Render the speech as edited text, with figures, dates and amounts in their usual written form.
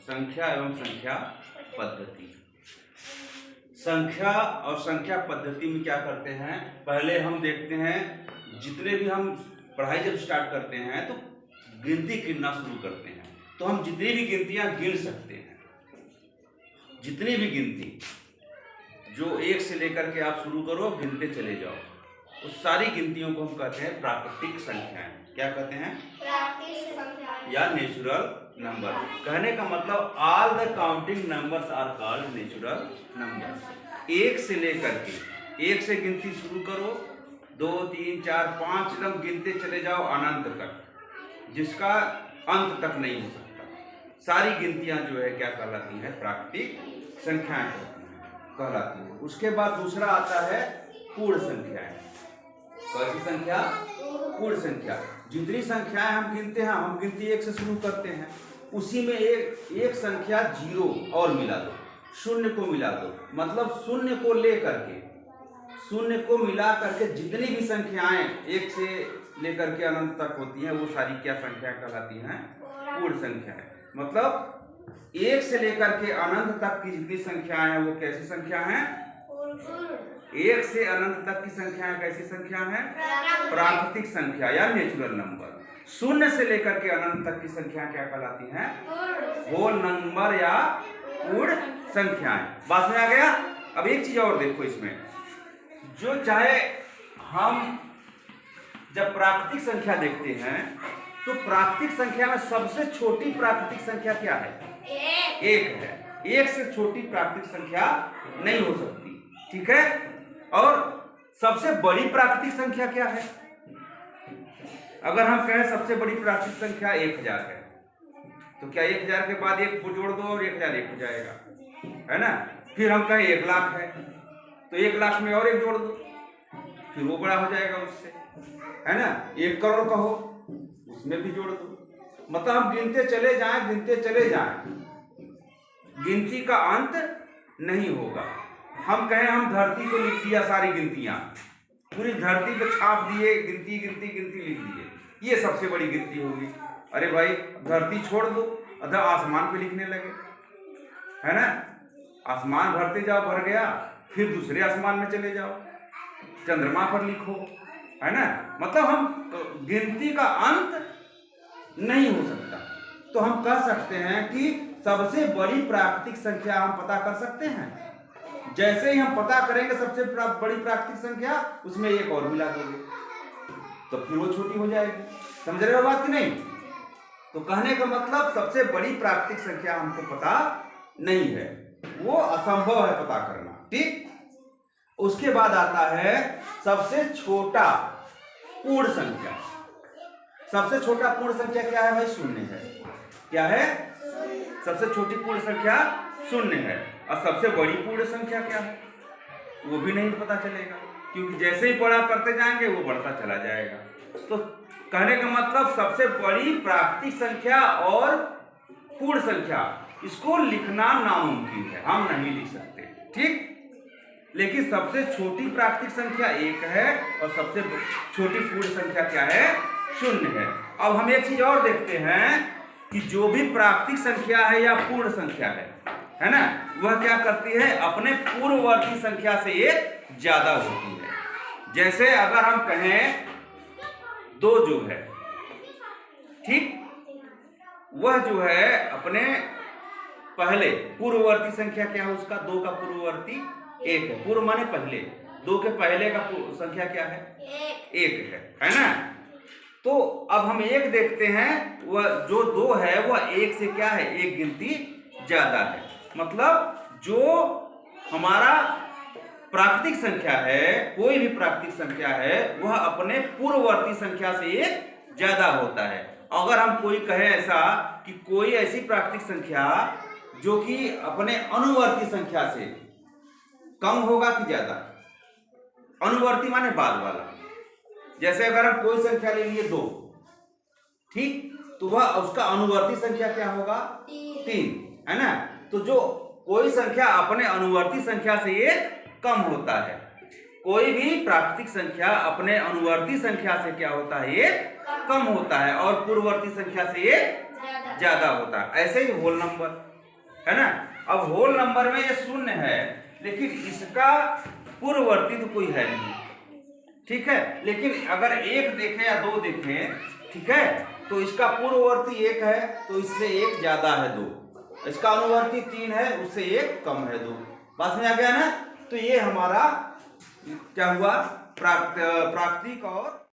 संख्या एवं संख्या पद्धति। संख्या और संख्या पद्धति में क्या करते हैं, पहले हम देखते हैं, जितने भी हम पढ़ाई जब स्टार्ट करते हैं तो गिनती गिनना शुरू करते हैं। तो हम जितनी भी गिनतियां गिन सकते हैं, जितनी भी गिनती जो एक से लेकर के आप शुरू करो, गिनते चले जाओ, उस सारी गिनतियों को हम कहते हैं प्राकृतिक संख्याएं। क्या कहते हैं? प्राकृतिक संख्या या नेचुरल नंबर। कहने का मतलब all the counting numbers are called natural numbers. एक से लेकर के, एक से गिनती शुरू करो, 2 3 4 5 एकदम गिनते चले जाओ अनंत तक, जिसका अंत तक नहीं हो सकता। सारी गिनतियां जो है क्या कहलाती हैं? प्राकृतिक संख्याएं कहलाती हैं। उसके बाद दूसरा आता है पूर्ण संख्याएं। कैसी संख्या? पूर्ण संख्या। जितनी संख्याएं हम गिनते हैं, हम गिनती एक से शुरू करते हैं, उसी में एक संख्या जीरो और मिला दो, शून्य को मिला दो, मतलब शून्य को लेकर के, शून्य को मिला करके जितनी भी संख्याएं एक से लेकर के अनंत तक होती हैं, वो सारी क्या संख्या कहलाती हैं? पूर्ण संख्याएं। मतलब एक से लेकर के अनंत तक की जितनी संख्याएं हैं वो कैसी संख्या हैं? एक से अनंत तक की संख्याएं कैसी संख्या है? प्राकृतिक संख्या या नेचुरल नंबर। शून्य से लेकर के अनंत तक की संख्या क्या कहलाती हैं? होल नंबर या पूर्ण संख्याएं। बात में आ गया? अब एक चीज और देखो इसमें, जो चाहे हम जब प्राकृतिक संख्या देखते हैं तो प्राकृतिक संख्या में सबसे छोटी प्राकृतिक संख्या क्या है? एक है। एक से छोटी प्राकृतिक संख्या नहीं हो सकती, ठीक है? और सबसे बड़ी प्राकृतिक संख्या क्या है? अगर हम कहें सबसे बड़ी प्राकृतिक संख्या 1000 है, तो क्या 1000 के बाद एक को जोड़ दो और 1001 हो जाएगा, है ना? फिर हम कहें 1 लाख है, तो 1 लाख में और एक जोड़ दो, फिर वो बड़ा हो जाएगा उससे, है ना? 1 करोड़ कहो, उसमें भी जोड़ दो। मतलब हम गिनते चले जाएं, गिनते चले जाएं, गिनती का अंत नहीं होगा। हम कहें हम धरती को लिख दिया, सारी गिनतियां पूरी धरती पे छाप दिए, गिनती गिनती गिनती लिख दिए, ये सबसे बड़ी गिनती होगी। अरे भाई धरती छोड़ दो, अगर आसमान पे लिखने लगे, है ना? आसमान भरते जाओ, भर गया, फिर दूसरे आसमान में चले जाओ, चंद्रमा पर लिखो, है ना? मतलब हम गिनती का अंत नहीं हो सकता। तो हम कह सकते हैं कि सबसे बड़ी प्राकृतिक संख्या हम पता कर सकते हैं। जैसे ही हम पता करेंगे सबसे बड़ी प्राकृतिक संख्या, उसमें एक और मिला दोगे तो फिर वो छोटी हो जाएगी। समझ रहे हो बात कि नहीं? तो कहने का मतलब सबसे बड़ी प्राकृतिक संख्या हमको पता नहीं है, वो असंभव है पता करना, ठीक? उसके बाद आता है सबसे छोटा पूर्ण संख्या। सबसे छोटा पूर्ण संख्या क्या है भाई? शून्य है। क्या है? सबसे छोटी पूर्ण संख्या शून्य है। और सबसे बड़ी पूर्ण संख्या क्या है? वो भी नहीं पता चलेगा, क्योंकि जैसे ही बड़ा करते जाएंगे वो बढ़ता चला जाएगा। तो कहने का मतलब सबसे बड़ी प्राकृतिक संख्या और पूर्ण संख्या, इसको लिखना नामुमकिन है, हम नहीं लिख सकते, ठीक? लेकिन सबसे छोटी प्राकृतिक संख्या 1 है और सबसे छोटी पूर्ण संख्या क्या है? शून्य है। अब हम एक चीज और देखते हैं कि जो भी प्राकृतिक संख्या है या पूर्ण संख्या है ना, वह क्या करती है? अपने पूर्ववर्ती संख्या से एक ज्यादा होती है। जैसे अगर हम कहें 2 जो है, ठीक, वह जो है अपने पहले पूर्ववर्ती संख्या क्या है उसका? 2 का पूर्ववर्ती 1 है। पूर्व माने पहले, 2 के पहले का संख्या क्या है? 1 है ना? तो अब हम 1 देखते हैं, वह जो 2 है वह 1 से क्या है? 1 गिनती ज्यादा है। मतलब जो हमारा प्राकृतिक संख्या है, कोई भी प्राकृतिक संख्या है, वह अपने पूर्ववर्ती संख्या से 1 ज्यादा होता है। अगर हम कोई कहे ऐसा कि कोई ऐसी प्राकृतिक संख्या जो कि अपने अनुवर्ती संख्या से कम होगा कि ज्यादा? अनुवर्ती माने बाद वाला। जैसे अगर हम कोई संख्या ले लिए 2, ठीक, तो वह उसका अनुवर्ती संख्या क्या होगा? 3, है ना? तो जो कोई संख्या अपने अनुवर्ती संख्या से 1 कम होता है, कोई भी प्राकृतिक संख्या अपने अनुवर्ती संख्या से क्या होता है? 1 कम होता है, और पूर्ववर्ती संख्या से 1 ज्यादा होता है। ऐसे ही होल नंबर, है ना। अब होल नंबर में ये शून्य है, लेकिन इसका पूर्ववर्ती तो कोई है नहीं, ठीक है। लेकिन अगर एक देखें या दो देखें, ठीक है, तो इसका पूर्ववर्ती एक है तो इससे एक ज्यादा है दो, इसका अनुवर्ती 3 है उससे एक कम है 2। बात में आ गया ना। तो ये हमारा क्या हुआ, प्राकृतिक और